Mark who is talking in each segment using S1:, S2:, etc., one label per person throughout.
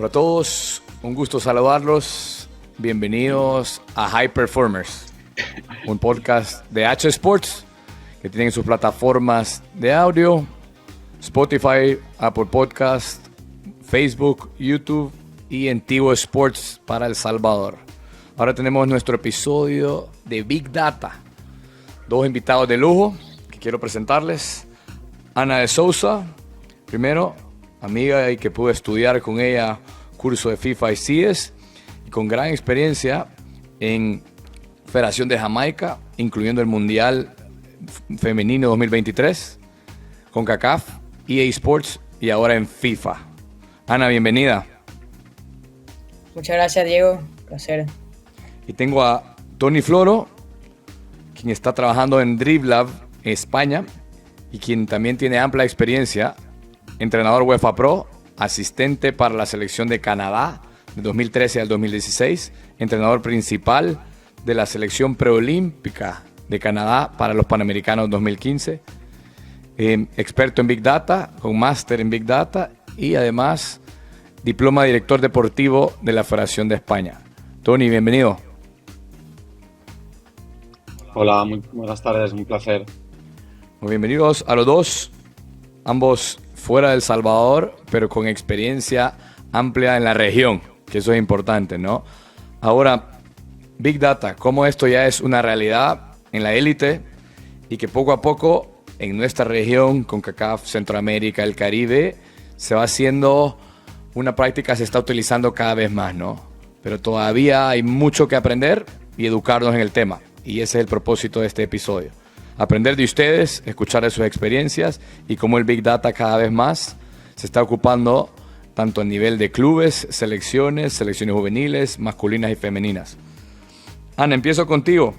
S1: Hola a todos, un gusto saludarlos. Bienvenidos a High Performers, un podcast de H Sports que tienen sus plataformas de audio, Spotify, Apple Podcast, Facebook, YouTube y en Tigo Sports para El Salvador. Ahora tenemos nuestro episodio de Big Data. Dos invitados de lujo que quiero presentarles. Ana de Sousa, primero, amiga y que pude estudiar con ella curso de FIFA y CIES, y con gran experiencia en Federación de Jamaica, incluyendo el Mundial Femenino 2023, con CONCACAF, EA Sports y ahora en FIFA. Ana, bienvenida.
S2: Muchas gracias, Diego. Placer.
S1: Y tengo a Tony Floro, quien está trabajando en DribLab en España y quien también tiene amplia experiencia, entrenador UEFA Pro, asistente para la selección de Canadá de 2013 al 2016, entrenador principal de la selección preolímpica de Canadá para los Panamericanos 2015, experto en Big Data, con máster en Big Data y además diploma de director deportivo de la Federación de España. Tony, bienvenido.
S3: Hola, muy buenas tardes, un placer.
S1: Muy bienvenidos a los dos, ambos fuera de El Salvador, pero con experiencia amplia en la región, que eso es importante, ¿no? Ahora, Big Data, cómo esto ya es una realidad en la élite y que poco a poco en nuestra región, CONCACAF, Centroamérica, el Caribe, se va haciendo una práctica, se está utilizando cada vez más, ¿no? Pero todavía hay mucho que aprender y educarnos en el tema, y ese es el propósito de este episodio. Aprender de ustedes, escuchar de sus experiencias y cómo el Big Data cada vez más se está ocupando tanto a nivel de clubes, selecciones juveniles, masculinas y femeninas. Ana, empiezo contigo.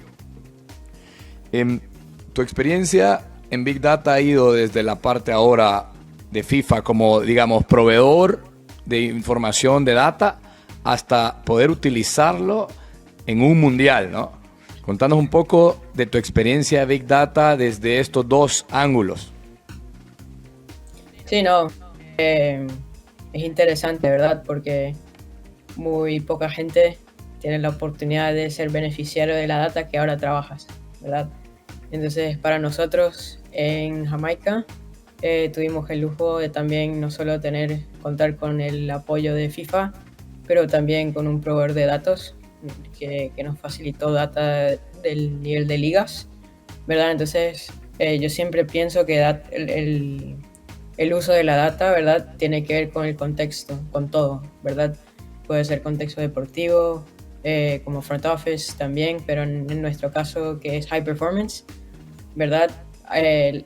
S1: Tu experiencia en Big Data ha ido desde la parte ahora de FIFA como, digamos, proveedor de información, de data, hasta poder utilizarlo en un mundial, ¿no? Contanos un poco de tu experiencia de Big Data desde estos dos ángulos.
S2: Sí, no, es interesante, ¿verdad? Porque muy poca gente tiene la oportunidad de ser beneficiario de la data que ahora trabajas, ¿verdad? Entonces, para nosotros en Jamaica tuvimos el lujo de también no solo contar con el apoyo de FIFA, pero también con un proveedor de datos que nos facilitó data del nivel de ligas, ¿verdad? Entonces, yo siempre pienso que el uso de la data, ¿verdad? Tiene que ver con el contexto, con todo, ¿verdad? Puede ser contexto deportivo, como front office también, pero en nuestro caso, que es high performance, ¿verdad?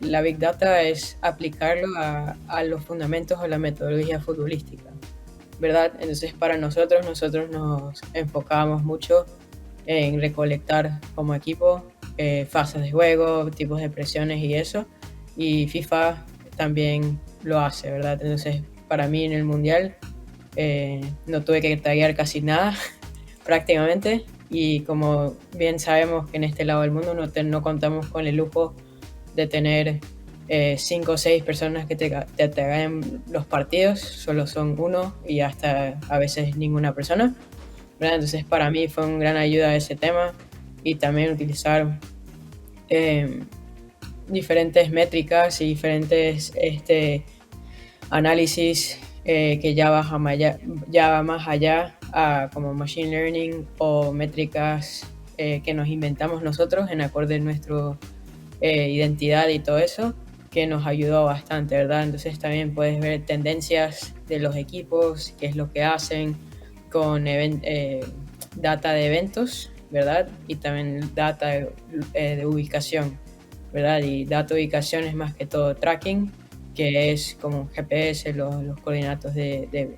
S2: La Big Data es aplicarlo a los fundamentos o la metodología futbolística, ¿verdad? Entonces, para nosotros nos enfocábamos mucho en recolectar como equipo fases de juego, tipos de presiones y eso, y FIFA también lo hace, ¿verdad? Entonces, para mí en el Mundial no tuve que taguear casi nada prácticamente, y como bien sabemos que en este lado del mundo no contamos con el lujo de tener 5 o 6 personas que te hagan los partidos, solo son uno y hasta a veces ninguna persona, ¿verdad? Entonces para mí fue una gran ayuda ese tema, y también utilizar diferentes métricas y diferentes análisis que ya va más allá a como machine learning o métricas que nos inventamos nosotros en acorde a nuestra identidad y todo eso, que nos ayudó bastante, ¿verdad? Entonces también puedes ver tendencias de los equipos, qué es lo que hacen con data de eventos, ¿verdad? Y también data de ubicación, ¿verdad? Y data de ubicación es más que todo tracking, que es como GPS, los coordenatos de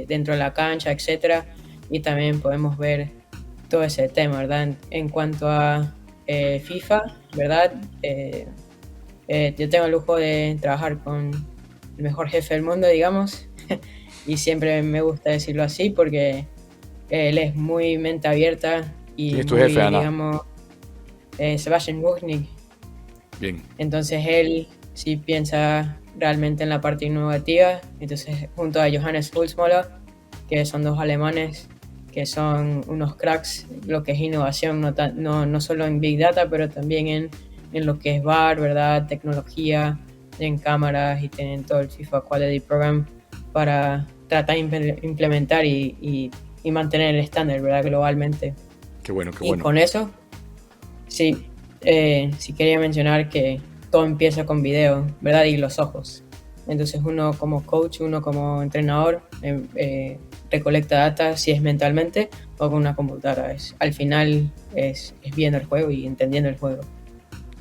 S2: dentro de la cancha, etcétera. Y también podemos ver todo ese tema, ¿verdad? En cuanto a FIFA, ¿verdad? Yo tengo el lujo de trabajar con el mejor jefe del mundo, digamos, y siempre me gusta decirlo así porque él es muy mente abierta y
S1: ¿Quién es tu
S2: muy,
S1: jefe, Ana?
S2: digamos, Sebastian Wojcik.
S1: Bien.
S2: Entonces él sí piensa realmente en la parte innovativa. Entonces junto a Johannes Hulsmola que son dos alemanes que son unos cracks, lo que es innovación, no solo en Big Data, pero también en lo que es VAR, ¿verdad? Tecnología, en cámaras, y tienen todo el FIFA Quality Program para tratar de implementar y mantener el estándar, ¿verdad? Globalmente.
S1: Qué bueno, qué
S2: Y
S1: bueno.
S2: con eso, sí, sí quería mencionar que todo empieza con video, ¿verdad? Y los ojos. Entonces uno como coach, uno como entrenador, recolecta data, si es mentalmente o con una computadora. Al final es viendo el juego y entendiendo el juego.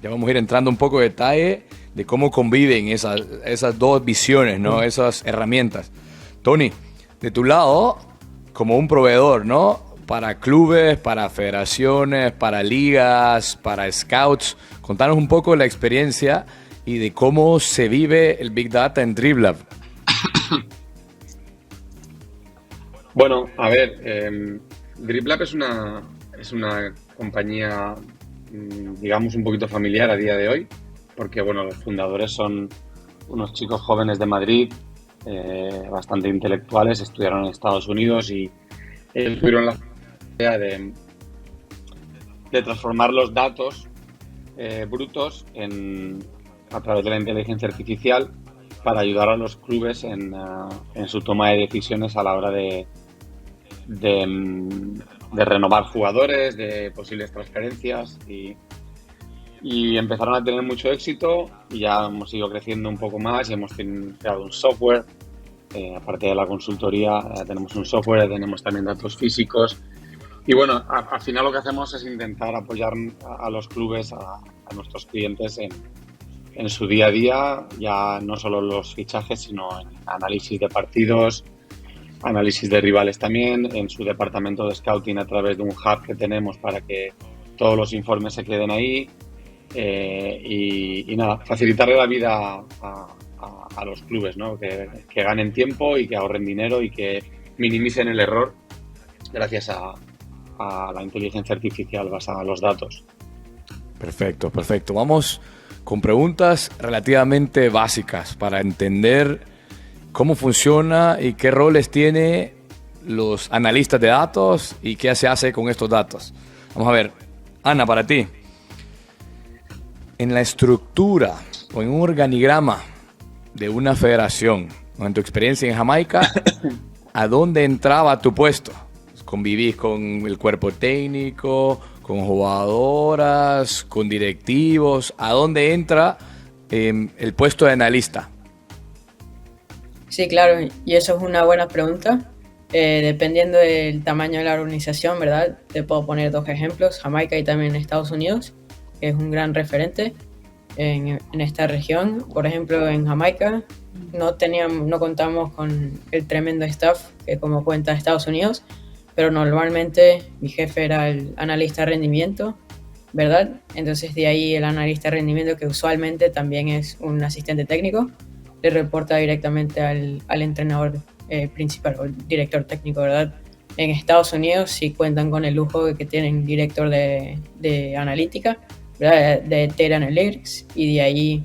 S1: Ya vamos a ir entrando un poco de detalle de cómo conviven esas dos visiones, ¿no? Esas herramientas. Tony, de tu lado, como un proveedor, ¿no? Para clubes, para federaciones, para ligas, para scouts, contanos un poco de la experiencia y de cómo se vive el Big Data en DribLab.
S3: Bueno, a ver, DribLab es una compañía, digamos, un poquito familiar a día de hoy, porque, bueno, los fundadores son unos chicos jóvenes de Madrid, bastante intelectuales, estudiaron en Estados Unidos y ellos tuvieron la idea de transformar los datos brutos a través de la inteligencia artificial para ayudar a los clubes en su toma de decisiones a la hora de renovar jugadores, de posibles transferencias y empezaron a tener mucho éxito y ya hemos ido creciendo un poco más y hemos creado un software. Aparte de la consultoría, tenemos un software, tenemos también datos físicos. Y bueno, al final lo que hacemos es intentar apoyar a los clubes, a nuestros clientes en su día a día, ya no solo los fichajes, sino en análisis de partidos, análisis de rivales también, en su departamento de scouting a través de un hub que tenemos para que todos los informes se queden ahí. Y nada, facilitarle la vida a los clubes, ¿no? Que ganen tiempo y que ahorren dinero y que minimicen el error gracias a la inteligencia artificial basada en los datos.
S1: Perfecto, perfecto. Vamos con preguntas relativamente básicas para entender cómo funciona y qué roles tiene los analistas de datos y qué se hace con estos datos. Vamos a ver, Ana, para ti, en la estructura o en un organigrama de una federación, o en tu experiencia en Jamaica, ¿a dónde entraba tu puesto? ¿Convivís con el cuerpo técnico, con jugadoras, con directivos? ¿A dónde entra el puesto de analista?
S2: Sí, claro, y eso es una buena pregunta. Dependiendo del tamaño de la organización, ¿verdad? Te puedo poner dos ejemplos, Jamaica y también Estados Unidos, que es un gran referente en esta región. Por ejemplo, en Jamaica no contamos con el tremendo staff que como cuenta Estados Unidos, pero normalmente mi jefe era el analista de rendimiento, ¿verdad? Entonces de ahí el analista de rendimiento, que usualmente también es un asistente técnico, le reporta directamente al entrenador principal o el director técnico, ¿verdad? En Estados Unidos sí cuentan con el lujo de que tienen director de analítica, ¿verdad? De Data Analytics, y de ahí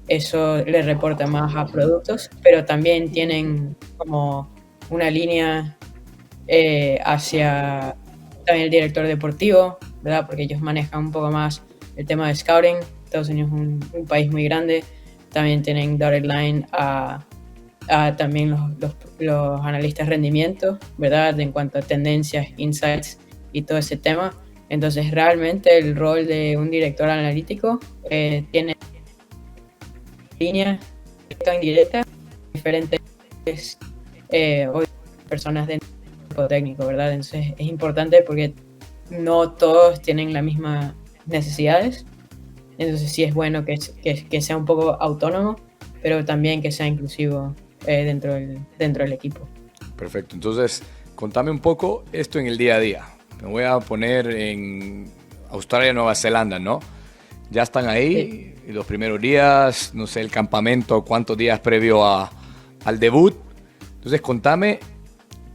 S2: eso le reporta más a productos, pero también tienen como una línea hacia también el director deportivo, ¿verdad? Porque ellos manejan un poco más el tema de scouting. Estados Unidos es un país muy grande. También tienen dotted line a también los analistas de rendimiento, ¿verdad? En cuanto a tendencias, insights y todo ese tema. Entonces, realmente el rol de un director analítico tiene líneas directa o indirecta, diferentes personas de técnico, ¿verdad? Entonces es importante porque no todos tienen las mismas necesidades. Entonces sí es bueno que sea un poco autónomo, pero también que sea inclusivo dentro del equipo.
S1: Perfecto. Entonces, contame un poco esto en el día a día. Me voy a poner en Australia, Nueva Zelanda, ¿no? Ya están ahí, sí. Los primeros días, no sé, el campamento, cuántos días previo al debut. Entonces, contame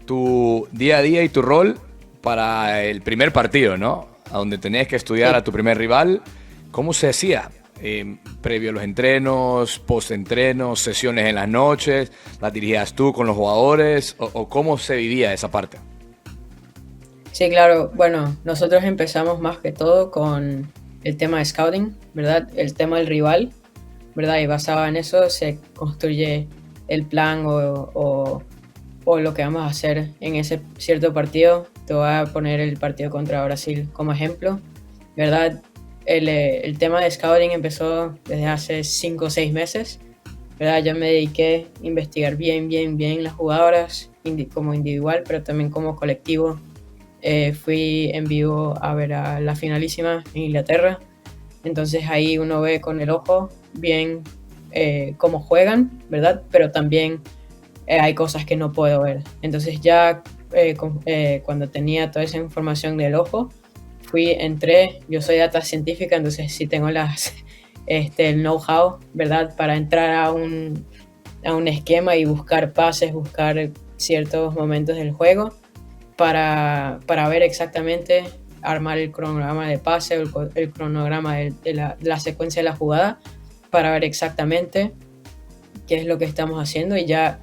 S1: tu día a día y tu rol para el primer partido, ¿no? A donde tenías que estudiar a tu primer rival. ¿Cómo se hacía? previo a los entrenos, post-entrenos, sesiones en las noches? ¿Las dirigías tú con los jugadores? ¿O cómo se vivía esa parte?
S2: Sí, claro. Bueno, nosotros empezamos más que todo con el tema de scouting, ¿verdad? El tema del rival, ¿verdad? Y basado en eso se construye el plan o lo que vamos a hacer en ese cierto partido. Te voy a poner el partido contra Brasil como ejemplo, ¿verdad? El tema de scouting empezó desde hace 5 o 6 meses, ¿verdad? Yo me dediqué a investigar bien las jugadoras como individual, pero también como colectivo. Fui en vivo a ver a la finalísima en Inglaterra, entonces ahí uno ve con el ojo bien cómo juegan, ¿verdad? Pero también hay cosas que no puedo ver. Entonces ya cuando tenía toda esa información del ojo, entré, yo soy data científica, entonces sí tengo el know-how, ¿verdad? Para entrar a un esquema y buscar pases, buscar ciertos momentos del juego para ver exactamente, armar el cronograma de pase, el cronograma de la secuencia de la jugada, para ver exactamente qué es lo que estamos haciendo, y ya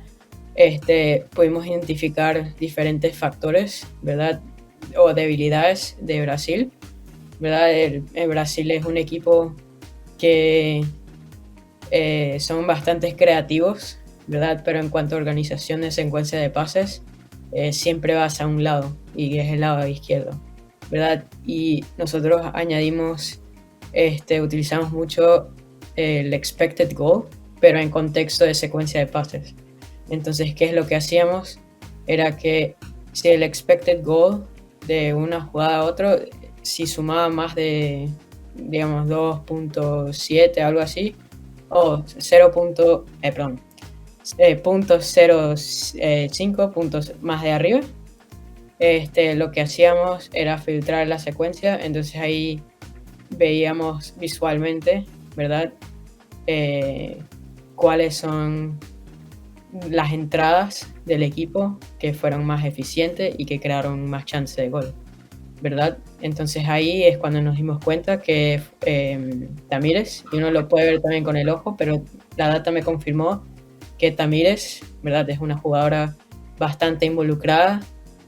S2: pudimos identificar diferentes factores, ¿verdad? O debilidades de Brasil, ¿verdad? El Brasil es un equipo que son bastante creativos, ¿verdad? Pero en cuanto a organización de secuencia de pases, siempre vas a un lado, y es el lado izquierdo, ¿verdad? Y nosotros utilizamos mucho el expected goal, pero en contexto de secuencia de pases. Entonces, ¿qué es lo que hacíamos? Era que si el expected goal de una jugada a otra, si sumaba más de, digamos, 2.7, algo así, o 0.05 puntos más de arriba, lo que hacíamos era filtrar la secuencia. Entonces ahí veíamos visualmente, ¿verdad? Cuáles son las entradas del equipo que fueron más eficientes y que crearon más chances de gol, ¿verdad? Entonces ahí es cuando nos dimos cuenta que Tamires, y uno lo puede ver también con el ojo, pero la data me confirmó que Tamires, ¿verdad?, es una jugadora bastante involucrada,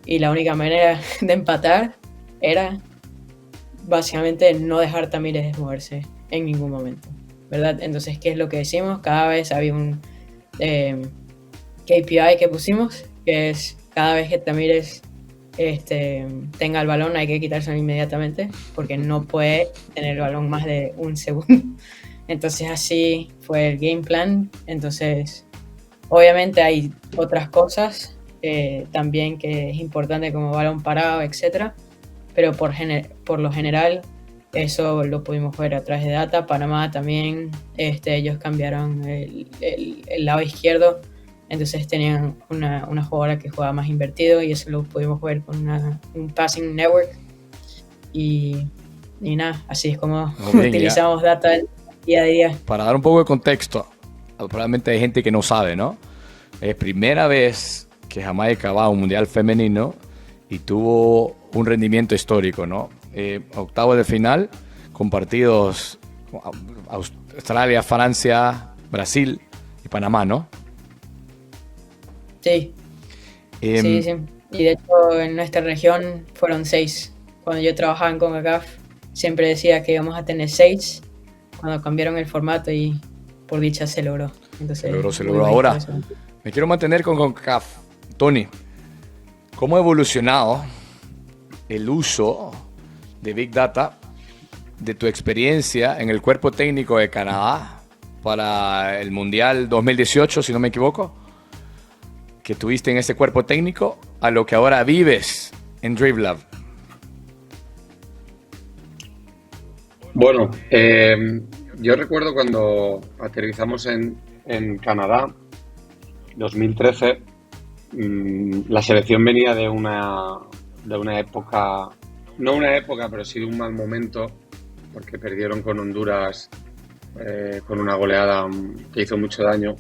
S2: y la única manera de empatar era básicamente no dejar a Tamires moverse en ningún momento, ¿verdad? Entonces, ¿qué es lo que decimos? Cada vez había un KPI que pusimos, que es cada vez que Tamires tenga el balón hay que quitárselo inmediatamente, porque no puede tener el balón más de un segundo. Entonces así fue el game plan. Entonces obviamente hay otras cosas también que es importante, como balón parado, etcétera, pero por lo general eso lo pudimos ver a través de data. Panamá también, ellos cambiaron el lado izquierdo, entonces tenían una jugadora que jugaba más invertido, y eso lo pudimos ver con un passing network, y nada, así es como utilizamos data día a día.
S1: Para dar un poco de contexto, probablemente hay gente que no sabe, ¿no? Es primera vez que Jamaica va a un mundial femenino y tuvo un rendimiento histórico, ¿no? Octavos de final con partidos Australia, Francia, Brasil y Panamá, ¿no?
S2: Sí. Sí. Y de hecho en nuestra región fueron 6. Cuando yo trabajaba en CONCACAF siempre decía que íbamos a tener 6. Cuando cambiaron el formato, y por dicha se logró. Entonces,
S1: se logró. Ahora me quiero mantener con CONCACAF. Tony, ¿cómo ha evolucionado el uso de Big Data de tu experiencia en el cuerpo técnico de Canadá para el Mundial 2018, si no me equivoco, que tuviste en ese cuerpo técnico, a lo que ahora vives en DreamLab?
S3: Bueno, yo recuerdo cuando aterrizamos en Canadá, 2013, la selección venía de una época, no una época, pero sí de un mal momento, porque perdieron con Honduras con una goleada que hizo mucho daño.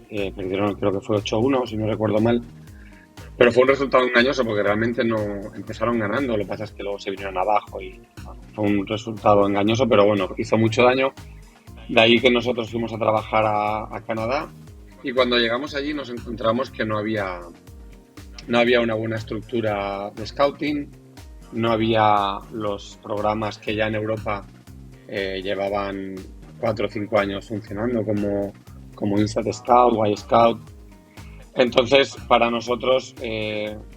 S3: Perdieron, creo que fue 8-1, si no recuerdo mal. Pero fue un resultado engañoso, porque realmente no empezaron ganando. Lo que pasa es que luego se vinieron abajo y fue un resultado engañoso, pero bueno, hizo mucho daño. De ahí que nosotros fuimos a trabajar a Canadá y cuando llegamos allí nos encontramos que no había una buena estructura de scouting, no había los programas que ya en Europa llevaban 4 o 5 años funcionando como Instant Scout, Y Scout. Entonces, para nosotros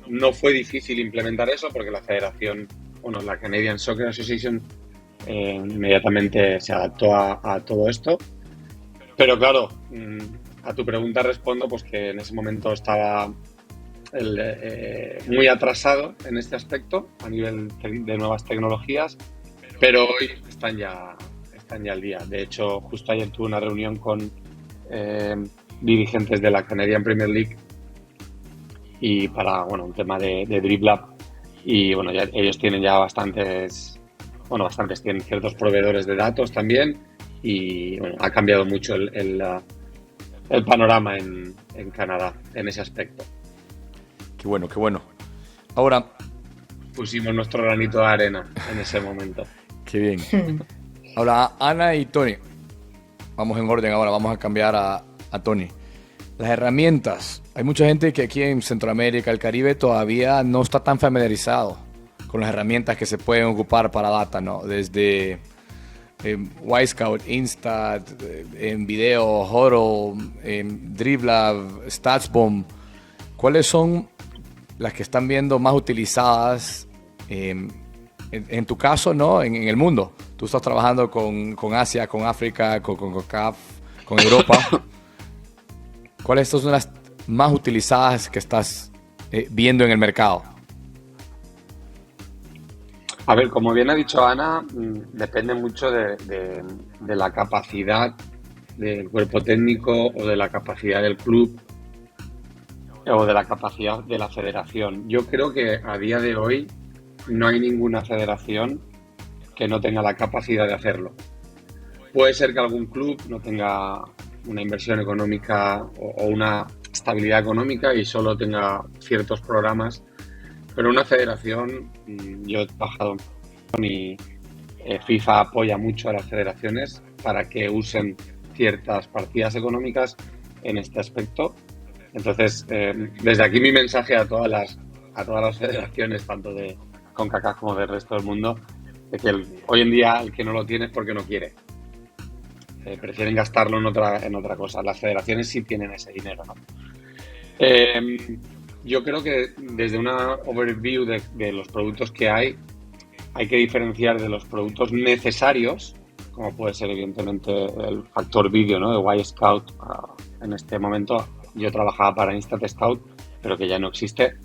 S3: no fue difícil implementar eso porque la federación, bueno, la Canadian Soccer Association inmediatamente se adaptó a todo esto. Pero claro, a tu pregunta respondo pues que en ese momento estaba muy atrasado en este aspecto a nivel de nuevas tecnologías, pero hoy están ya al día. De hecho, justo ayer tuve una reunión con dirigentes de la Canadian Premier League y para un tema de DribLab y bueno, ellos tienen ya bastantes, tienen ciertos proveedores de datos también y bueno, ha cambiado mucho el panorama en Canadá en ese aspecto.
S1: Qué bueno, qué bueno. Ahora
S3: pusimos nuestro granito de arena en ese momento.
S1: Qué bien. Ahora, Ana y Tony, vamos en orden ahora, vamos a cambiar a Tony. Las herramientas. Hay mucha gente que aquí en Centroamérica, el Caribe, todavía no está tan familiarizado con las herramientas que se pueden ocupar para data, ¿no? Desde Wisecout, Instat, en video, Huddle, DribLab, StatsBomb. ¿Cuáles son las que están viendo más utilizadas en tu caso, ¿no? En el mundo? Tú estás trabajando con Asia, con África, con CAF, con Europa. ¿Cuáles son las más utilizadas que estás viendo en el mercado?
S3: A ver, como bien ha dicho Ana, depende mucho de la capacidad del cuerpo técnico o de la capacidad del club o de la capacidad de la federación. Yo creo que a día de hoy no hay ninguna federación que no tenga la capacidad de hacerlo. Puede ser que algún club no tenga una inversión económica o una estabilidad económica y solo tenga ciertos programas, pero una federación, yo he trabajado y FIFA apoya mucho a las federaciones para que usen ciertas partidas económicas en este aspecto. Entonces, desde aquí mi mensaje a todas las federaciones, tanto de CONCACAF como del resto del mundo, es que hoy en día el que no lo tiene es porque no quiere. Prefieren gastarlo en otra cosa. Las federaciones sí tienen ese dinero, ¿no? Yo creo que desde una overview de los productos que hay que diferenciar de los productos necesarios, como puede ser evidentemente el factor vídeo, ¿no? De Y-Scout. En este momento yo trabajaba para Instant Scout, pero que ya no existe.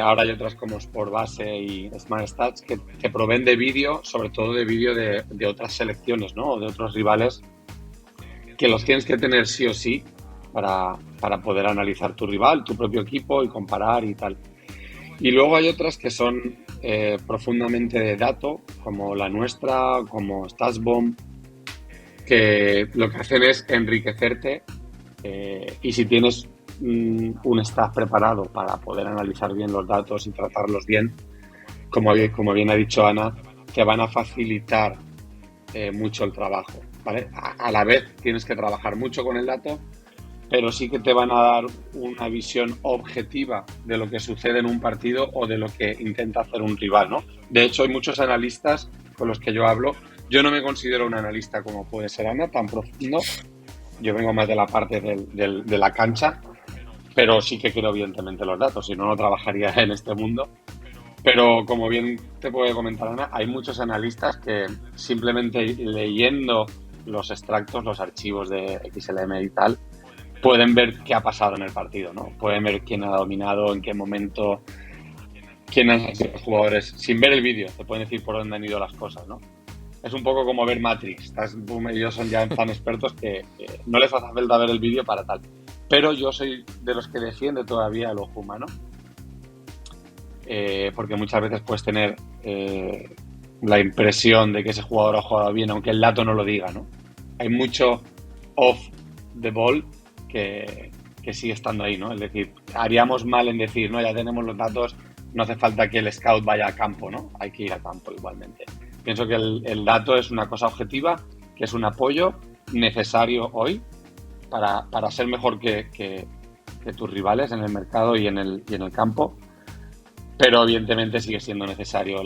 S3: Ahora hay otras como Sportbase y Smart Stats que proveen de vídeo, sobre todo de vídeo de otras selecciones, ¿no? O de otros rivales, que los tienes que tener sí o sí para poder analizar tu rival, tu propio equipo y comparar y tal. Y luego hay otras que son profundamente de dato, como la nuestra, como StatsBomb, que lo que hacen es enriquecerte y si tienes un staff preparado para poder analizar bien los datos y tratarlos bien, como bien ha dicho Ana, te van a facilitar mucho el trabajo, ¿vale? A la vez tienes que trabajar mucho con el dato, pero sí que te van a dar una visión objetiva de lo que sucede en un partido o de lo que intenta hacer un rival, ¿no? De hecho, hay muchos analistas con los que yo hablo. Yo no me considero un analista como puede ser Ana, tan profundo. Yo vengo más de la parte de la cancha, pero sí que quiero evidentemente los datos, si no, no trabajaría en este mundo. Pero como bien te puede comentar Ana, hay muchos analistas que simplemente leyendo los extractos, los archivos de XLM y tal, pueden ver qué ha pasado en el partido, ¿no? Pueden ver quién ha dominado, en qué momento, quién han sido los jugadores. Sin ver el vídeo, te pueden decir por dónde han ido las cosas, ¿no? Es un poco como ver Matrix. Boom y yo son ya tan expertos que no les hace falta ver el vídeo para tal. Pero yo soy de los que defiende todavía el ojo humano. Porque muchas veces puedes tener la impresión de que ese jugador ha jugado bien, aunque el dato no lo diga, ¿no? Hay mucho off the ball que sigue estando ahí, ¿no? Es decir, haríamos mal en decir, no, ya tenemos los datos, no hace falta que el scout vaya a campo, ¿no? Hay que ir a campo igualmente. Pienso que el dato es una cosa objetiva que es un apoyo necesario hoy para ser mejor que tus rivales en el mercado y en el campo, pero evidentemente sigue siendo necesario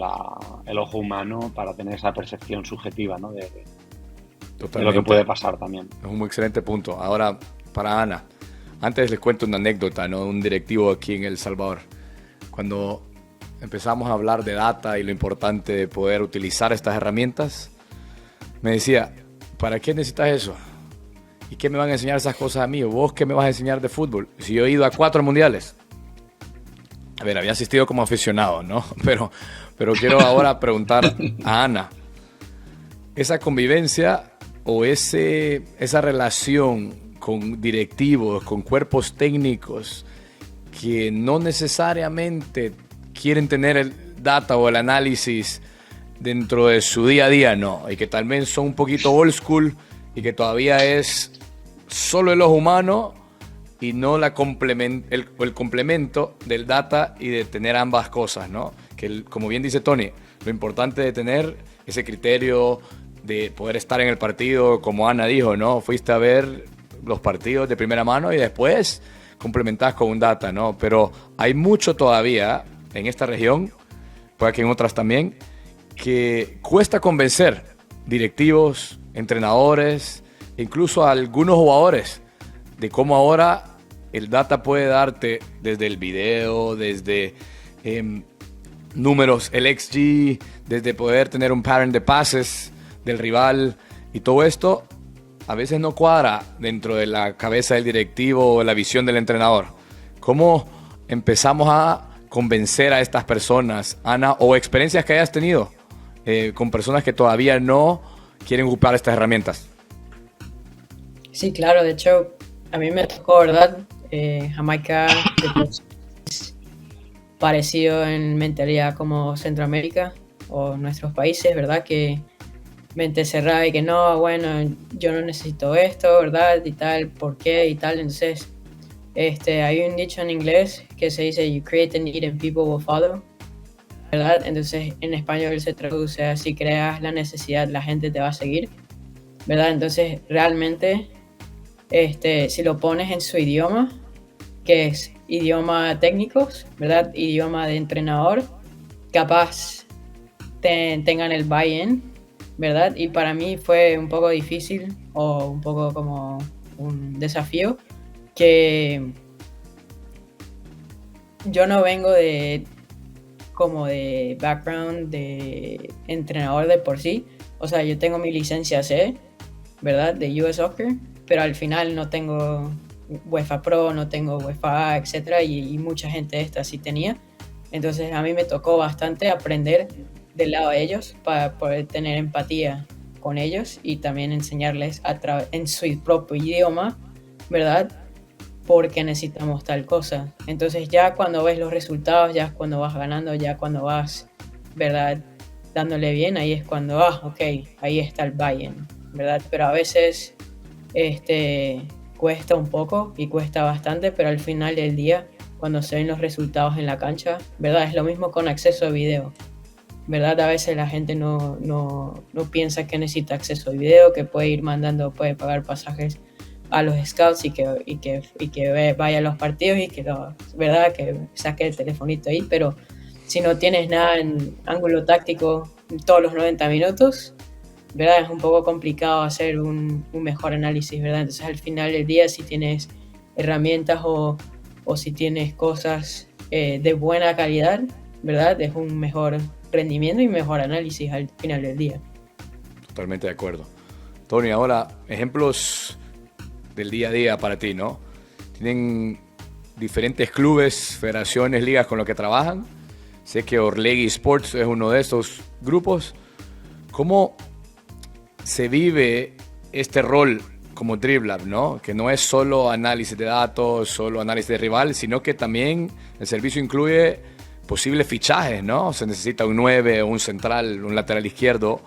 S3: el ojo humano para tener esa percepción subjetiva, ¿no? de lo que puede pasar también.
S1: Es un muy excelente punto. Ahora, para Ana, antes les cuento una anécdota, ¿no? Un directivo aquí en El Salvador. Cuando empezamos a hablar de data y lo importante de poder utilizar estas herramientas, me decía, ¿para qué necesitas eso? ¿Y qué me van a enseñar esas cosas a mí? ¿O vos qué me vas a enseñar de fútbol? Si yo he ido a 4 mundiales. A ver, había asistido como aficionado, ¿no? Pero quiero ahora preguntar a Ana, esa convivencia o esa relación con directivos, con cuerpos técnicos que no necesariamente quieren tener el data o el análisis dentro de su día a día, no, y que tal vez son un poquito old school y que todavía es solo el ojo humano y no el complemento del data y de tener ambas cosas, ¿no? Que como bien dice Tony, lo importante de tener ese criterio de poder estar en el partido, como Ana dijo, ¿no? Fuiste a ver los partidos de primera mano y después complementás con un data, ¿no? Pero hay mucho todavía en esta región, puede que en otras también, que cuesta convencer directivos, entrenadores, incluso a algunos jugadores de cómo ahora el data puede darte desde el video, desde números, el XG, desde poder tener un pattern de pases del rival, y todo esto a veces no cuadra dentro de la cabeza del directivo o la visión del entrenador. ¿Cómo empezamos a convencer a estas personas, Ana, o experiencias que hayas tenido con personas que todavía no quieren ocupar estas herramientas?
S2: Sí, claro, de hecho, a mí me tocó, ¿verdad? Jamaica es parecido en mentalidad como Centroamérica o nuestros países, ¿verdad? Que mente cerrada y que no, bueno, yo no necesito esto, ¿verdad? Y tal, ¿por qué? Y tal, entonces, hay un dicho en inglés que se dice, you create a need and people will follow, ¿verdad? Entonces, en español se traduce a, si creas la necesidad, la gente te va a seguir, ¿verdad? Entonces, realmente, si lo pones en su idioma, que es idioma técnicos, ¿verdad? Idioma de entrenador, capaz tengan el buy-in, ¿verdad? Y para mí fue un poco difícil o un poco como un desafío, que yo no vengo de background de entrenador de por sí. O sea, yo tengo mi licencia C, ¿verdad? De US Soccer, pero al final no tengo UEFA Pro, no tengo UEFA A, etc. Y mucha gente de esta sí tenía. Entonces a mí me tocó bastante aprender del lado de ellos para poder tener empatía con ellos y también enseñarles en su propio idioma, ¿verdad? Porque necesitamos tal cosa. Entonces ya cuando ves los resultados, ya cuando vas ganando, ya cuando vas, ¿verdad? Dándole bien, ahí es cuando, ok, ahí está el buy-in, ¿verdad? Pero a veces cuesta un poco y cuesta bastante, pero al final del día, cuando se ven los resultados en la cancha, ¿verdad? Es lo mismo con acceso a video, ¿verdad? A veces la gente no piensa que necesita acceso a video, que puede ir mandando, puede pagar pasajes a los scouts y que vaya a los partidos y que, ¿verdad? Que saque el telefonito ahí, pero si no tienes nada en ángulo táctico todos los 90 minutos, ¿verdad? Es un poco complicado hacer un mejor análisis, ¿verdad? Entonces al final del día, si tienes herramientas o si tienes cosas de buena calidad, ¿verdad? Es un mejor rendimiento y mejor análisis al final del día.
S1: Totalmente de acuerdo. Tony, ahora, ejemplos del día a día para ti, ¿no? Tienen diferentes clubes, federaciones, ligas con los que trabajan. Sé que Orlegui Sports es uno de estos grupos. ¿Cómo se vive este rol como dribbler, ¿no? Que no es solo análisis de datos, solo análisis de rival, sino que también el servicio incluye posibles fichajes, ¿no? Se necesita un 9, un central, un lateral izquierdo.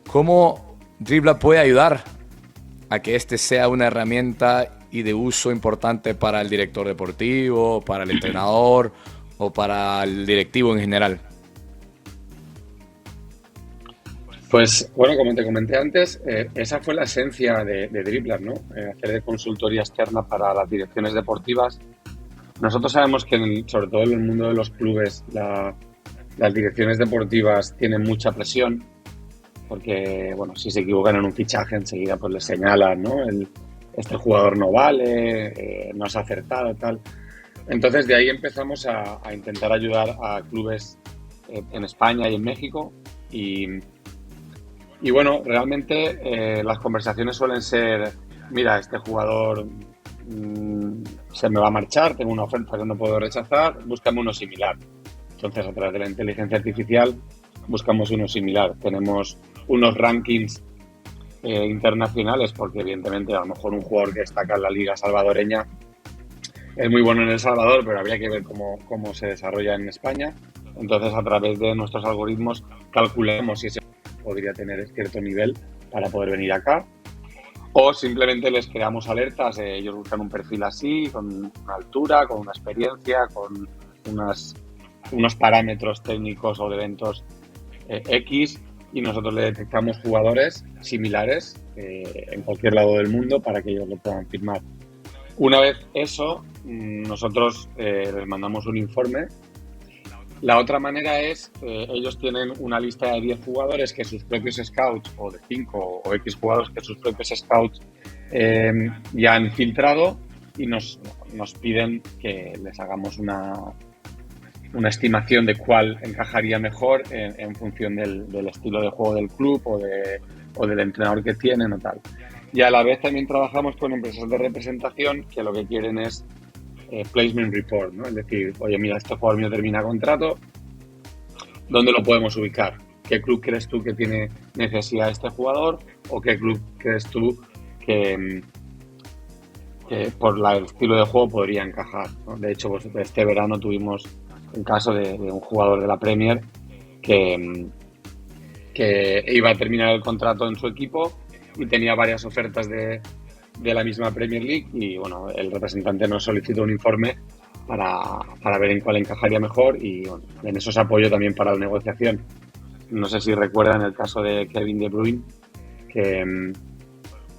S1: ¿Cómo dribbler puede ayudar a que este sea una herramienta y de uso importante para el director deportivo, para el entrenador o para el directivo en general?
S3: Pues bueno, como te comenté antes, esa fue la esencia de Dribbler, ¿no? Hacer de consultoría externa para las direcciones deportivas. Nosotros sabemos que, sobre todo en el mundo de los clubes, las direcciones deportivas tienen mucha presión porque, bueno, si se equivocan en un fichaje enseguida pues les señalan, ¿no? Este jugador no vale, no has acertado, tal. Entonces de ahí empezamos a intentar ayudar a clubes en España y en México y bueno, realmente las conversaciones suelen ser, mira, este jugador se me va a marchar, tengo una oferta que no puedo rechazar, búscame uno similar. Entonces, a través de la inteligencia artificial, buscamos uno similar. Tenemos unos rankings internacionales, porque evidentemente a lo mejor un jugador que destaca en la liga salvadoreña es muy bueno en El Salvador, pero habría que ver cómo se desarrolla en España. Entonces, a través de nuestros algoritmos, calculamos si ese podría tener cierto nivel para poder venir acá. O simplemente les creamos alertas, ellos buscan un perfil así, con una altura, con una experiencia, con unos parámetros técnicos o de eventos X, y nosotros le detectamos jugadores similares en cualquier lado del mundo para que ellos lo puedan firmar. Una vez eso, nosotros les mandamos un informe. La otra manera es, ellos tienen una lista de 10 jugadores que sus propios scouts, o de 5 o X jugadores que sus propios scouts ya han filtrado, y nos piden que les hagamos una estimación de cuál encajaría mejor en función del estilo de juego del club o del entrenador que tienen o tal. Y a la vez también trabajamos con empresas de representación que lo que quieren es placement report, ¿no? Es decir, oye, mira, este jugador mío termina contrato, ¿dónde lo podemos ubicar? ¿Qué club crees tú que tiene necesidad de este jugador? ¿O qué club crees tú que por el estilo de juego podría encajar, ¿no? De hecho, pues, este verano tuvimos un caso de un jugador de la Premier que iba a terminar el contrato en su equipo y tenía varias ofertas de la misma Premier League, y bueno, el representante nos solicitó un informe para ver en cuál encajaría mejor, y bueno, en eso se apoyó también para la negociación. No sé si recuerdan el caso de Kevin De Bruyne, que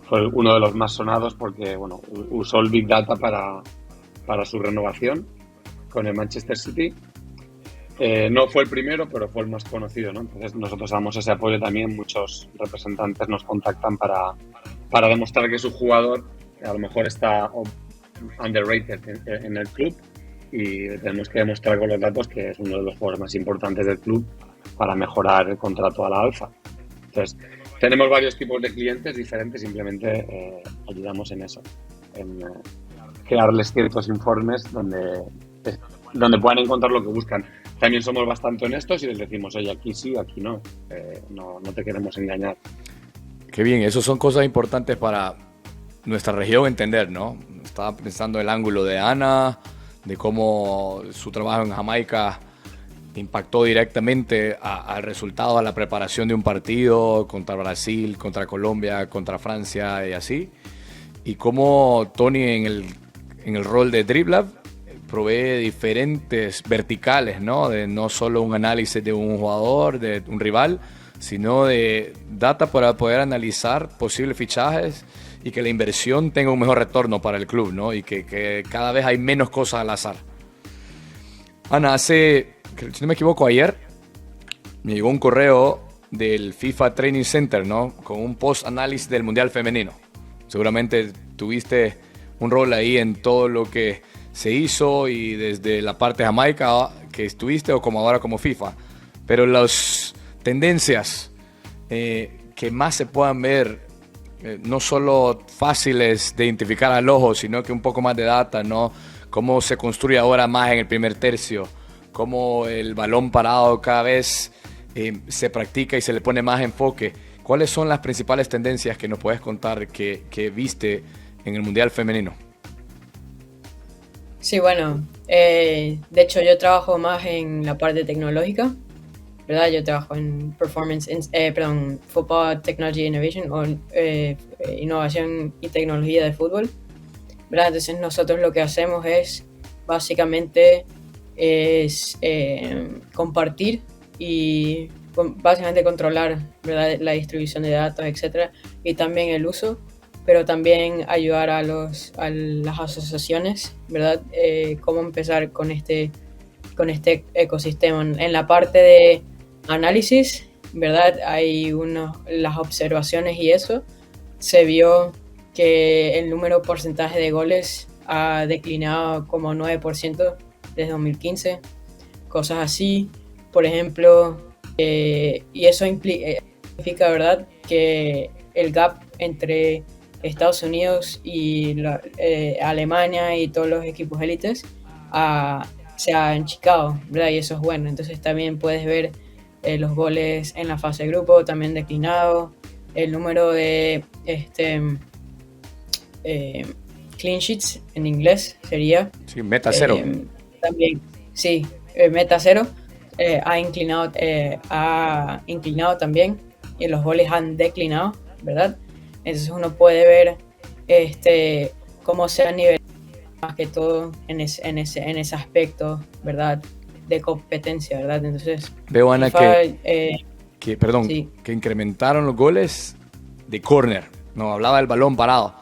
S3: fue uno de los más sonados porque bueno, usó el Big Data para su renovación con el Manchester City. No fue el primero, pero fue el más conocido, ¿no? Entonces nosotros damos ese apoyo también. Muchos representantes nos contactan para demostrar que su jugador a lo mejor está underrated en el club, y tenemos que demostrar con los datos que es uno de los jugadores más importantes del club para mejorar el contrato a la alza. Entonces, tenemos varios tipos de clientes diferentes, simplemente ayudamos en eso, en crearles ciertos informes donde puedan encontrar lo que buscan. También somos bastante honestos y les decimos, oye, aquí sí, aquí no, no te queremos engañar.
S1: Qué bien, eso son cosas importantes para nuestra región entender, ¿no? Estaba pensando el ángulo de Ana, de cómo su trabajo en Jamaica impactó directamente al resultado, a la preparación de un partido contra Brasil, contra Colombia, contra Francia y así. Y cómo Tony en el rol de Dribbler provee diferentes verticales, ¿no? De no solo un análisis de un jugador, de un rival, sino de data para poder analizar posibles fichajes y que la inversión tenga un mejor retorno para el club, ¿no? Y que cada vez hay menos cosas al azar. Ana, si no me equivoco, ayer me llegó un correo del FIFA Training Center, ¿no? Con un post-análisis del Mundial Femenino. Seguramente tuviste un rol ahí en todo lo que se hizo, y desde la parte de Jamaica que estuviste, o como ahora como FIFA. Pero las tendencias que más se puedan ver, no solo fáciles de identificar al ojo, sino que un poco más de data, ¿no? Cómo se construye ahora más en el primer tercio, cómo el balón parado cada vez se practica y se le pone más enfoque. ¿Cuáles son las principales tendencias que nos puedes contar que viste en el Mundial Femenino?
S2: Sí, bueno, de hecho yo trabajo más en la parte tecnológica, ¿verdad? Yo trabajo en Football Technology Innovation, o innovación y tecnología de fútbol, ¿verdad? Entonces nosotros lo que hacemos es básicamente compartir y básicamente controlar, ¿verdad?, la distribución de datos, etcétera, y también el uso, pero también ayudar a las asociaciones, ¿verdad?, cómo empezar con este ecosistema. En la parte de análisis, ¿verdad?, hay las observaciones y eso, se vio que el número porcentaje de goles ha declinado como 9% desde 2015, cosas así. Por ejemplo, y eso significa, ¿verdad?, que el gap entre Estados Unidos y Alemania y todos los equipos élites se ha achicado, ¿verdad? Y eso es bueno. Entonces también puedes ver los goles en la fase de grupo también declinado, el número de clean sheets en inglés sería.
S1: Sí, meta cero.
S2: También, sí, meta cero. Ha inclinado también y los goles han declinado, ¿verdad? Entonces uno puede ver cómo se ha nivelado más que todo en ese aspecto, ¿verdad?, de competencia, ¿verdad? Entonces
S1: veo, Ana,
S2: FIFA,
S1: que incrementaron los goles de córner. No, hablaba del balón parado.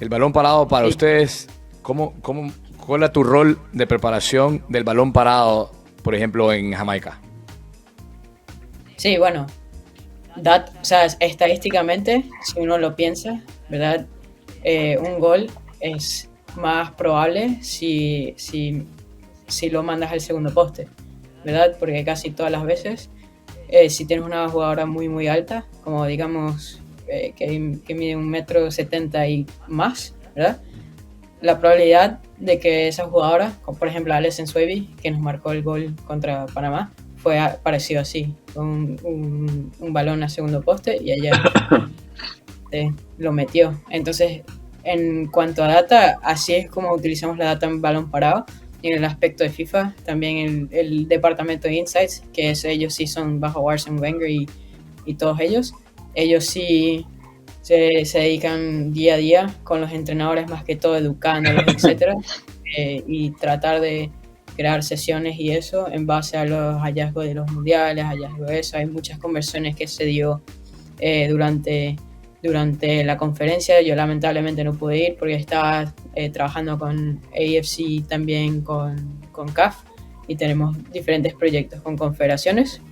S1: El balón parado para ustedes, ¿cuál es tu rol de preparación del balón parado, por ejemplo, en Jamaica?
S2: Sí, bueno, o sea, estadísticamente, si uno lo piensa, ¿verdad?, un gol es más probable si lo mandas al segundo poste, ¿verdad? Porque casi todas las veces, si tienes una jugadora muy, muy alta, como digamos que mide 1,70 m y más, ¿verdad?, la probabilidad de que esa jugadora, como por ejemplo Alison Swaby, que nos marcó el gol contra Panamá, fue parecido así, con un balón a segundo poste y ella lo metió. Entonces, en cuanto a data, así es como utilizamos la data en balón parado. Y en el aspecto de FIFA, también el departamento de Insights, que ellos sí son bajo Arsene Wenger y todos ellos sí se dedican día a día con los entrenadores, más que todo educándolos, etcétera, y tratar de crear sesiones y eso en base a los hallazgos de los mundiales, hallazgos de eso. Hay muchas conversaciones que se dio durante la conferencia. Yo lamentablemente no pude ir porque estaba trabajando con AFC, también con CAF, y tenemos diferentes proyectos con confederaciones.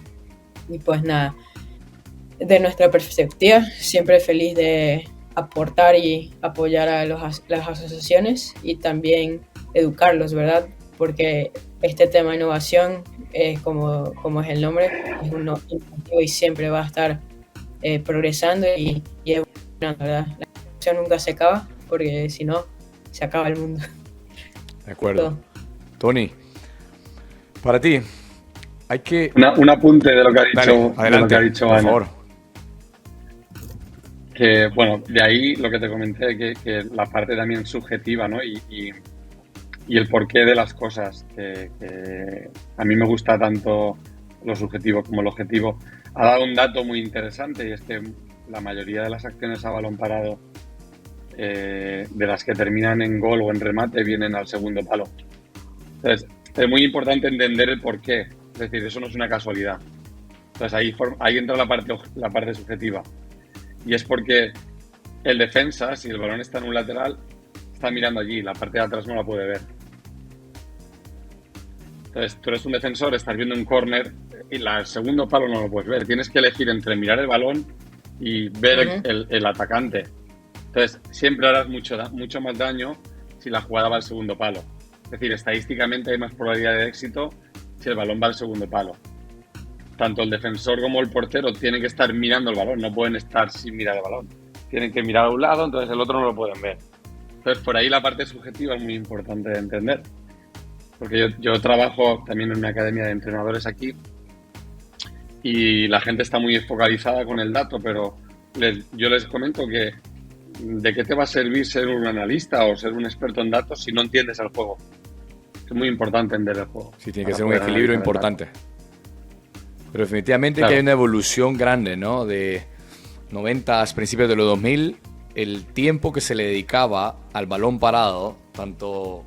S2: Y pues nada, de nuestra perspectiva, siempre feliz de aportar y apoyar a las asociaciones y también educarlos, ¿verdad? Porque este tema de innovación, como es el nombre, es uno innovativo y siempre va a estar progresando y evolucionando, ¿verdad? La innovación nunca se acaba, porque si no, se acaba el mundo.
S1: De acuerdo. Todo. Tony, para ti, hay que...
S3: Un apunte de lo que ha dicho,
S1: Dale, adelante,
S3: de lo que ha dicho
S1: por
S3: Ana.
S1: favor.
S3: Que, bueno, de ahí lo que te comenté, que la parte también subjetiva, ¿no? Y el porqué de las cosas, que a mí me gusta tanto lo subjetivo como el objetivo. Ha dado un dato muy interesante, y es que la mayoría de las acciones a balón parado, de las que terminan en gol o en remate, vienen al segundo palo. Entonces, es muy importante entender el porqué. Es decir, eso no es una casualidad. Entonces, ahí entra la parte subjetiva. Y es porque el defensa, si el balón está en un lateral, está mirando allí, la parte de atrás no la puede ver. Entonces, tú eres un defensor, estás viendo un córner y el segundo palo no lo puedes ver. Tienes que elegir entre mirar el balón y ver el atacante. Entonces, siempre harás mucho más daño si la jugada va al segundo palo. Es decir, estadísticamente hay más probabilidad de éxito si el balón va al segundo palo. Tanto el defensor como el portero tienen que estar mirando el balón, no pueden estar sin mirar el balón. Tienen que mirar a un lado, entonces el otro no lo pueden ver. Entonces, por ahí la parte subjetiva es muy importante de entender. Porque yo trabajo también en una academia de entrenadores aquí y la gente está muy focalizada con el dato, pero yo les comento que ¿de qué te va a servir ser un analista o ser un experto en datos si no entiendes el juego? Es muy importante entender el juego.
S1: Sí, tiene que ser un equilibrio importante. Pero definitivamente que hay una evolución grande, ¿no? De 90s, principios de los 2000, el tiempo que se le dedicaba al balón parado, tanto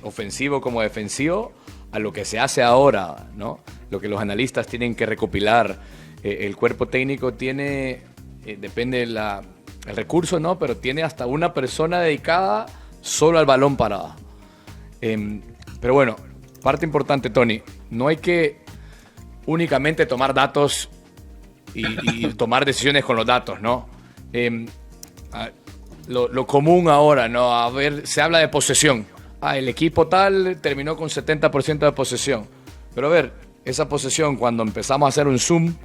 S1: ofensivo como defensivo, a lo que se hace ahora, ¿no? Lo que los analistas tienen que recopilar el cuerpo técnico tiene, depende el recurso, ¿no? Pero tiene hasta una persona dedicada solo al balón parado. Pero bueno, parte importante, Tony, no hay que únicamente tomar datos y tomar decisiones con los datos, ¿no? Lo común ahora, ¿no? A ver, se habla de posesión. El equipo tal terminó con 70% de posesión. Pero a ver, esa posesión, cuando empezamos a hacer un zoom,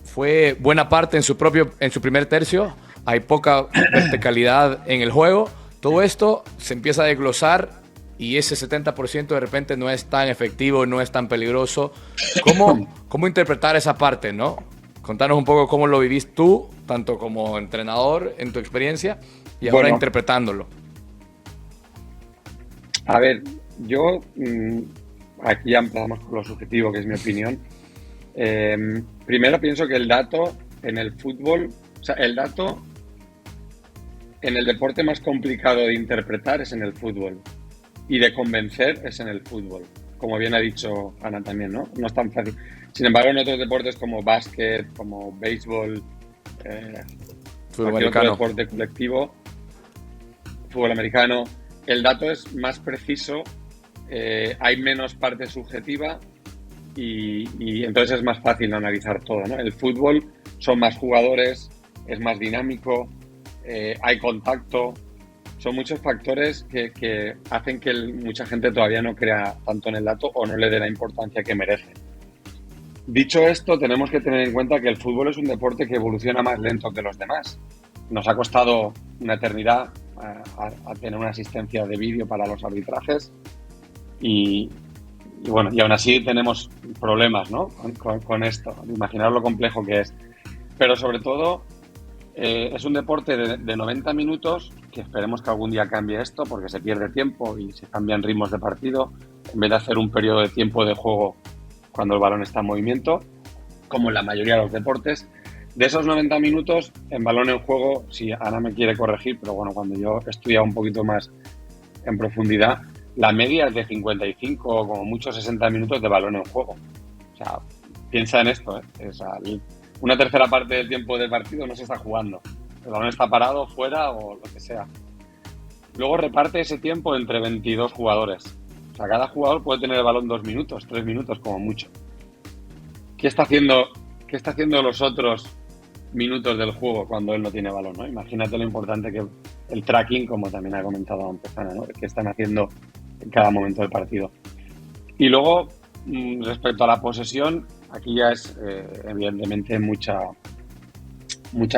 S1: fue buena parte en su primer tercio. Hay poca verticalidad en el juego. Todo esto se empieza a desglosar y ese 70% de repente no es tan efectivo, no es tan peligroso. ¿Cómo interpretar esa parte, no? Contanos un poco cómo lo vivís tú, tanto como entrenador en tu experiencia y ahora interpretándolo.
S3: A ver, yo aquí ya empezamos con lo subjetivo, que es mi opinión. Primero pienso que el dato en el fútbol, o sea, el dato en el deporte más complicado de interpretar es en el fútbol y de convencer es en el fútbol, como bien ha dicho Ana también, ¿no? No es tan fácil. Sin embargo, en otros deportes como básquet, como béisbol, cualquier otro deporte colectivo, fútbol americano, el dato es más preciso, hay menos parte subjetiva y entonces es más fácil analizar todo, ¿no? El fútbol son más jugadores, es más dinámico, hay contacto, son muchos factores que hacen que mucha gente todavía no crea tanto en el dato o no le dé la importancia que merece. Dicho esto, tenemos que tener en cuenta que el fútbol es un deporte que evoluciona más lento que los demás. Nos ha costado una eternidad a tener una asistencia de vídeo para los arbitrajes y aún así tenemos problemas, ¿no? con esto. Imaginaos lo complejo que es. Pero sobre todo es un deporte de 90 minutos que esperemos que algún día cambie esto porque se pierde tiempo y se cambian ritmos de partido en vez de hacer un periodo de tiempo de juego cuando el balón está en movimiento, como en la mayoría de los deportes. De esos 90 minutos, en balón en juego, si Ana me quiere corregir, pero bueno, cuando yo he estudiado un poquito más en profundidad, la media es de 55 o como mucho 60 minutos de balón en juego. O sea, piensa en esto, ¿eh? O sea, una tercera parte del tiempo del partido no se está jugando. El balón está parado, fuera o lo que sea. Luego reparte ese tiempo entre 22 jugadores. O sea, cada jugador puede tener el balón 2 minutos, 3 minutos como mucho. ¿Qué está haciendo los otros minutos del juego cuando él no tiene balón, ¿no? Imagínate lo importante que el tracking, como también ha comentado antes Ana, ¿no? Que están haciendo en cada momento del partido. Y luego, respecto a la posesión, aquí ya es evidentemente mucha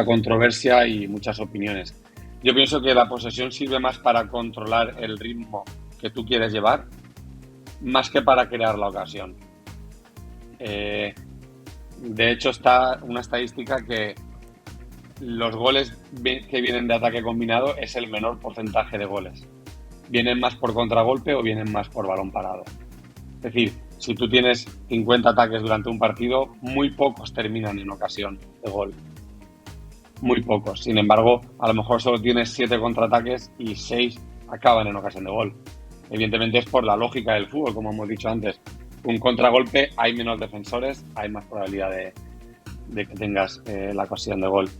S3: controversia y muchas opiniones. Yo pienso que la posesión sirve más para controlar el ritmo que tú quieres llevar, más que para crear la ocasión. De hecho, está una estadística que los goles que vienen de ataque combinado es el menor porcentaje de goles. Vienen más por contragolpe o vienen más por balón parado. Es decir, si tú tienes 50 ataques durante un partido, muy pocos terminan en ocasión de gol. Muy pocos. Sin embargo, a lo mejor solo tienes 7 contraataques y 6 acaban en ocasión de gol. Evidentemente es por la lógica del fútbol, como hemos dicho antes. Un contragolpe, hay menos defensores, hay más probabilidad de que tengas la ocasión de gol.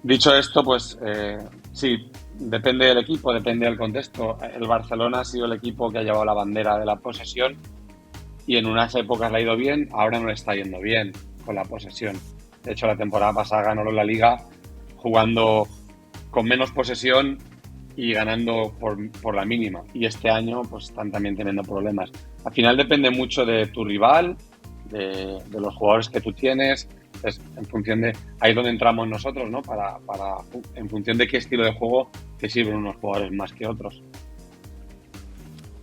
S3: Dicho esto, pues sí, depende del equipo, depende del contexto. El Barcelona ha sido el equipo que ha llevado la bandera de la posesión y en unas épocas le ha ido bien, ahora no le está yendo bien con la posesión. De hecho, la temporada pasada ganó la Liga jugando con menos posesión y ganando por la mínima. Y este año pues están también teniendo problemas. Al final depende mucho de tu rival, de los jugadores que tú tienes. Es en función de ahí es donde entramos nosotros, ¿no? Para en función de qué estilo de juego te sirven unos jugadores más que otros.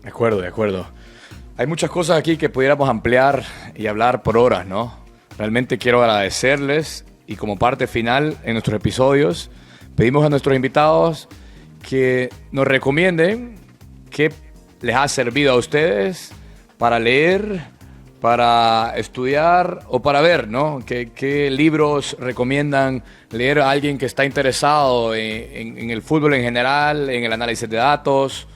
S1: De acuerdo. Hay muchas cosas aquí que pudiéramos ampliar y hablar por horas, ¿no? Realmente quiero agradecerles y como parte final en nuestros episodios pedimos a nuestros invitados que nos recomienden qué les ha servido a ustedes para leer, para estudiar o para ver, ¿no? ¿Qué libros recomiendan leer a alguien que está interesado en el fútbol en general, en el análisis de datos?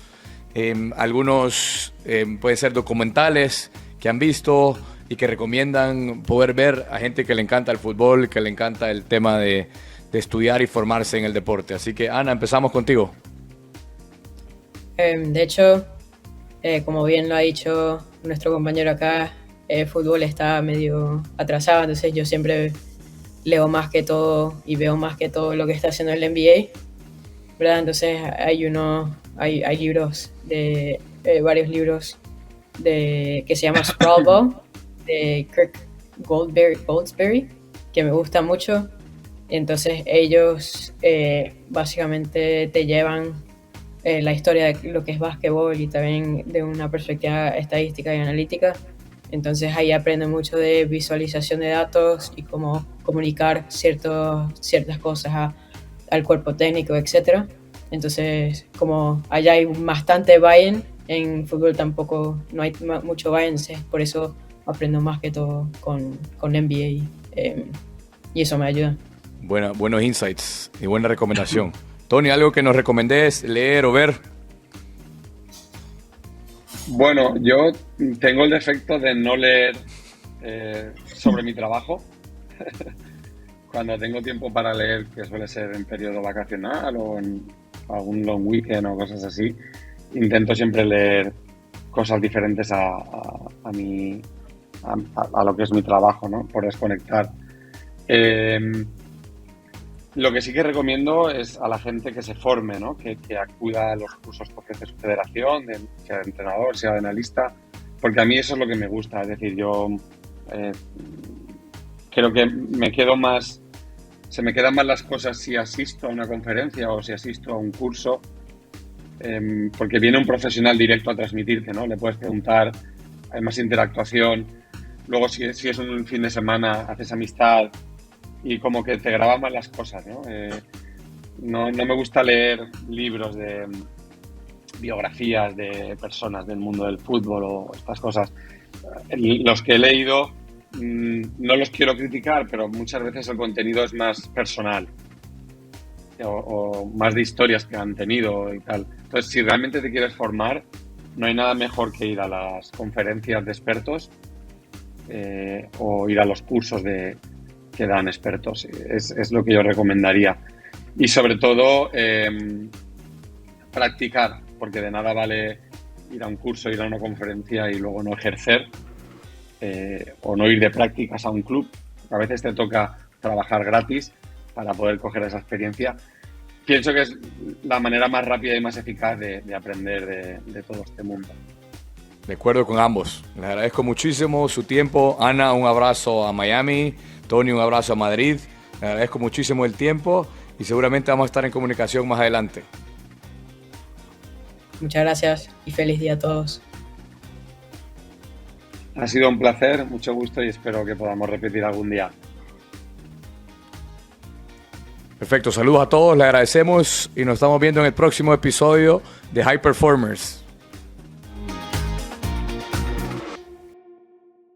S1: Algunos pueden ser documentales que han visto, y que recomiendan poder ver a gente que le encanta el fútbol, que le encanta el tema de estudiar y formarse en el deporte. Así que, Ana, empezamos contigo.
S2: De hecho, como bien lo ha dicho nuestro compañero acá, el fútbol está medio atrasado, entonces yo siempre leo más que todo y veo más que todo lo que está haciendo el NBA, ¿verdad? Entonces hay libros varios libros que se llama Sprawl Ball, de Kirk Goldsberry, que me gusta mucho. Entonces ellos básicamente te llevan la historia de lo que es básquetbol y también de una perspectiva estadística y analítica. Entonces ahí aprenden mucho de visualización de datos y cómo comunicar ciertas cosas al cuerpo técnico, etc. Entonces, como allá hay bastante buy-in, en fútbol tampoco no hay mucho buy-in, por eso aprendo más que todo con NBA y eso me ayuda.
S1: Buenos insights y buena recomendación. Tony, ¿algo que nos recomendés leer o ver?
S3: Bueno, yo tengo el defecto de no leer sobre mi trabajo. Cuando tengo tiempo para leer, que suele ser en periodo vacacional o en algún long weekend o cosas así, intento siempre leer cosas diferentes a lo que es mi trabajo, ¿no? Por desconectar. Lo que sí que recomiendo es a la gente que se forme, ¿no? Que acuda a los cursos que ofrece su federación, sea de entrenador, sea de analista, porque a mí eso es lo que me gusta. Es decir, yo creo que se me quedan más las cosas si asisto a una conferencia o si asisto a un curso, porque viene un profesional directo a transmitirte, ¿no? Le puedes preguntar, hay más interactuación. Luego, si es un fin de semana, haces amistad y como que te graba más las cosas, ¿no? No me gusta leer libros de biografías de personas del mundo del fútbol o estas cosas. Los que he leído no los quiero criticar, pero muchas veces el contenido es más personal o más de historias que han tenido y tal. Entonces, si realmente te quieres formar, no hay nada mejor que ir a las conferencias de expertos o ir a los cursos que dan expertos. Es lo que yo recomendaría. Y sobre todo, practicar, porque de nada vale ir a un curso, ir a una conferencia y luego no ejercer o no ir de prácticas a un club. A veces te toca trabajar gratis para poder coger esa experiencia. Pienso que es la manera más rápida y más eficaz de aprender de todo este mundo.
S1: De acuerdo con ambos. Les agradezco muchísimo su tiempo. Ana, un abrazo a Miami. Tony, un abrazo a Madrid. Les agradezco muchísimo el tiempo y seguramente vamos a estar en comunicación más adelante.
S2: Muchas gracias y feliz día a todos.
S3: Ha sido un placer, mucho gusto y espero que podamos repetir algún día.
S1: Perfecto, saludos a todos, les agradecemos y nos estamos viendo en el próximo episodio de High Performers.